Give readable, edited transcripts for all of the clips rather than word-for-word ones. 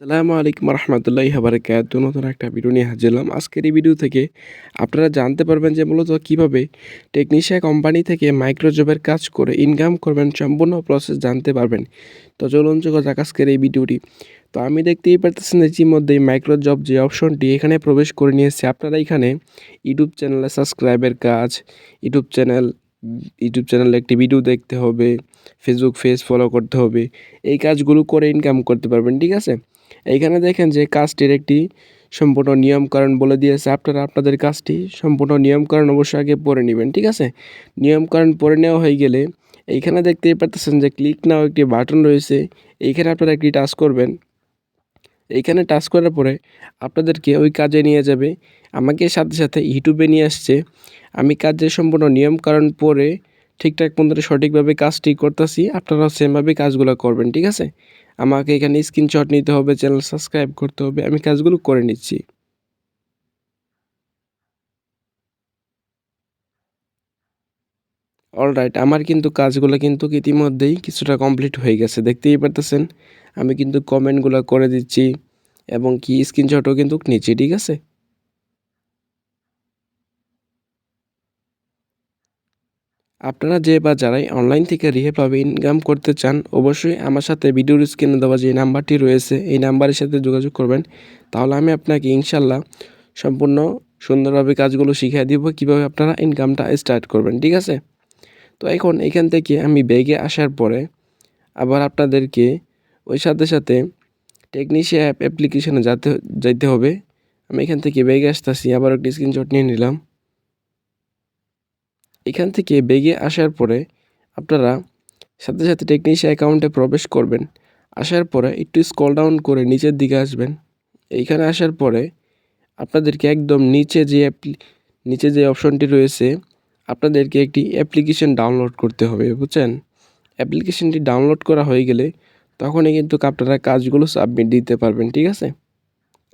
আসসালামু আলাইকুম রহমতুল্লাহি বারাকাতুহু। নতুন একটা ভিডিও নিয়ে হাজির হলাম। আজকের এই ভিডিও থেকে আপনারা জানতে পারবেন যে মূলত কিভাবে টেকনিশিয়া কোম্পানি থেকে মাইক্রো জবের কাজ করে ইনকাম করবেন, সম্পূর্ণ প্রসেস জানতে পারবেন। তো চলুন যোগ যাক আজকের এই ভিডিওটি। তো আমি দেখতেই পারতেছেন ইতিমধ্যেই মাইক্রো জব যে অপশনটি এখানে প্রবেশ করে নিয়েছে। আপনারা এখানে ইউটিউব চ্যানেলে সাবস্ক্রাইবের কাজ, ইউটিউব চ্যানেল ইউটিউব চ্যানেলে একটি ভিডিও দেখতে হবে, ফেসবুক পেজ ফলো করতে হবে। এই কাজগুলো করে ইনকাম করতে পারবেন, ঠিক আছে? এইখানে দেখেন যে কাজটির একটি সম্পূর্ণ নিয়মকানুন বলে দিয়েছে। আপনারা আপনাদের কাজটি সম্পূর্ণ নিয়মকানুন অবশ্যই আগে পড়ে নেবেন, ঠিক আছে? নিয়মকানুন পড়ে নেওয়া হয়ে গেলে এইখানে দেখতেই পারতেছেন যে ক্লিক নাও একটি বাটন রয়েছে। এইখানে আপনারা একটি টাচ করবেন। এইখানে টাচ করার পরে আপনাদেরকে ওই কাজে নিয়ে যাবে। আমাকে সাথে সাথে ইউটিউবে নিয়ে আসছে। আমি কাজের সম্পূর্ণ নিয়মকানুন পড়ে ঠিকঠাক মতো সঠিকভাবে কাজটি করতেছি। আপনারাও সেমভাবে কাজগুলো করবেন, ঠিক আছে? আমাকে এখানে স্ক্রিনশট নিতে হবে, চ্যানেল সাবস্ক্রাইব করতে হবে। আমি কাজগুলো করে নিচ্ছি। অলরাইট, আমার কিন্তু কাজগুলো কিন্তু ইতিমধ্যেই কিছুটা কমপ্লিট হয়ে গেছে। দেখতেই পারতেছেন আমি কিন্তু কমেন্টগুলো করে দিচ্ছি এবং কি স্ক্রিনশটও কিন্তু নিচ্ছি, ঠিক আছে? আপনারা যে বা যারাই অনলাইন থেকে রিহেভাবে ইনকাম করতে চান, অবশ্যই আমার সাথে ভিডিওর স্ক্রিনে দেওয়া যে নাম্বারটি রয়েছে এই নাম্বারের সাথে যোগাযোগ করবেন। তাহলে আমি আপনাকে ইনশাল্লাহ সম্পূর্ণ সুন্দরভাবে কাজগুলো শিখিয়ে দিব, কীভাবে আপনারা ইনকামটা স্টার্ট করবেন, ঠিক আছে? তো এখন এখান থেকে আমি ব্যাগে আসার পরে আবার আপনাদেরকে ওই সাথে সাথে টেকনিশিয়া অ্যাপ্লিকেশনে যাইতে হবে। আমি এখান থেকে ব্যাগে আসতেছি, আবার একটি স্ক্রিনশট নিয়ে নিলাম। এখান থেকে ব্যাগে আসার পরে আপনারা সাথে সাথে টেকনিশিয়া অ্যাকাউন্টে প্রবেশ করবেন। আসার পরে একটু স্ক্রল ডাউন করে নিচের দিকে আসবেন। এইখানে আসার পরে আপনাদেরকে একদম নিচে যে অপশনটি রয়েছে, আপনাদেরকে একটি অ্যাপ্লিকেশন ডাউনলোড করতে হবে, বুঝছেন? অ্যাপ্লিকেশনটি ডাউনলোড করা হয়ে গেলে তখনই কিন্তু আপনারা কাজগুলো সাবমিট দিতে পারবেন, ঠিক আছে?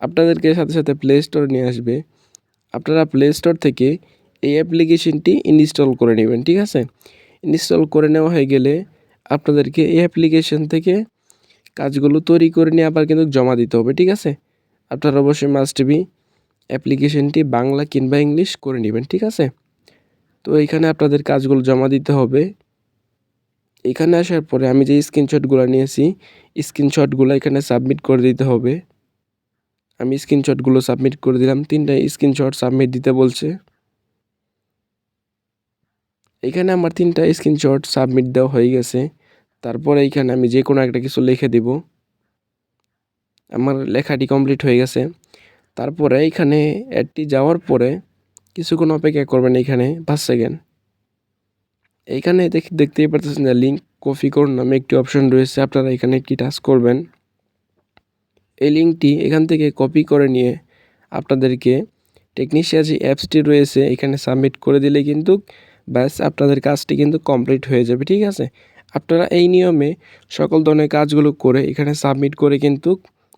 আপনাদেরকে সাথে সাথে প্লে স্টোরে নিয়ে আসবে। আপনারা প্লে স্টোর থেকে এই অ্যাপ্লিকেশনটি ইনস্টল করে নেবেন, ঠিক আছে? ইনস্টল করে নেওয়া হয়ে গেলে আপনাদেরকে এই অ্যাপ্লিকেশন থেকে কাজগুলো তৈরি করে নিয়ে আবার কিন্তু জমা দিতে হবে, ঠিক আছে? আপনারা অবশ্যই মাস্ট বি অ্যাপ্লিকেশনটি বাংলা কিংবা ইংলিশ করে নেবেন, ঠিক আছে? তো এইখানে আপনাদের কাজগুলো জমা দিতে হবে। এখানে আসার পরে আমি যে স্ক্রিনশটগুলো নিয়েছি, স্ক্রিনশটগুলো এখানে সাবমিট করে দিতে হবে। আমি স্ক্রিনশটগুলো সাবমিট করে দিলাম। 3টা স্ক্রিনশট সাবমিট দিতে বলছে। এখানে আমার 3টা স্ক্রিনশট সাবমিট দেওয়া হয়ে গেছে। তারপরে এইখানে আমি যে কোনো একটা কিছু লিখে দিব। আমার লেখাটি কমপ্লিট হয়ে গেছে। তারপরে এইখানে অ্যাডটি যাওয়ার পরে কিছুক্ষণ অপেক্ষা করবেন, এইখানে 5 সেকেন্ড। এইখানে দেখতেই পারতেছেন যে লিঙ্ক কপি করুন নামে একটি অপশন রয়েছে। আপনারা এখানে একটি টাচ করবেন। এই লিঙ্কটি এখান থেকে কপি করে নিয়ে আপনাদেরকে টেকনিশিয়া যে অ্যাপসটি রয়েছে এখানে সাবমিট করে দিলে কিন্তু ব্যাস আপনাদের কাজটি কিন্তু কমপ্লিট হয়ে যাবে, ঠিক আছে? আপনারা এই নিয়মে সকল ধরনের কাজগুলো করে এখানে সাবমিট করে কিন্তু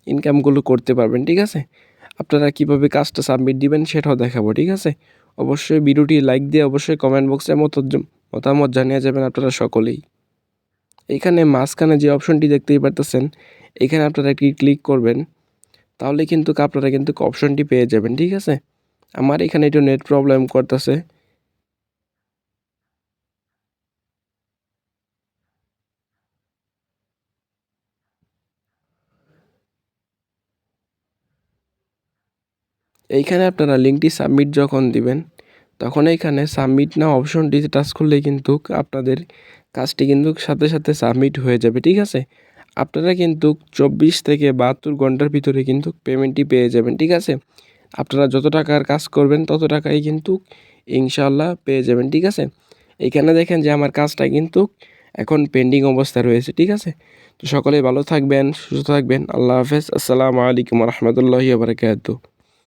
ইনকামগুলো করতে পারবেন, ঠিক আছে? আপনারা কিভাবে কাজটা সাবমিট দিবেন সেটাও দেখাবো, ঠিক আছে? অবশ্যই ভিডিওটি লাইক দিয়ে অবশ্যই কমেন্ট বক্সে মতামত জানিয়ে যাবেন আপনারা সকলেই। এইখানে মাঝখানে যে অপশনটি দেখতেই পারতেছেন, এখানে আপনারা একটি ক্লিক করবেন। তাহলে কিন্তু আপনারা কিন্তু অপশনটি পেয়ে যাবেন, ঠিক আছে? আমার এখানে একটু নেট প্রবলেম করতেছে। এইখানে আপনারা লিঙ্কটি সাবমিট যখন দিবেন, তখন এইখানে সাবমিট নাও অপশনটিতে টাচ করলেই কিন্তু আপনাদের কাজটি কিন্তু সাথে সাথে সাবমিট হয়ে যাবে, ঠিক আছে? আপনারা কিন্তু 24 থেকে 72 ঘন্টার ভিতরে কিন্তু পেমেন্টটি পেয়ে যাবেন, ঠিক আছে? আপনারা যত টাকার কাজ করবেন তত টাকাই কিন্তু ইনশাআল্লাহ পেয়ে যাবেন, ঠিক আছে? এইখানে দেখেন যে আমার কাজটা কিন্তু এখন পেন্ডিং অবস্থায় রয়েছে, ঠিক আছে? তো সকলেই ভালো থাকবেন, সুস্থ থাকবেন। আল্লাহ হাফেজ। আসসালামু আলাইকুম ওয়া রাহমাতুল্লাহি ওয়া বারাকাতুহু।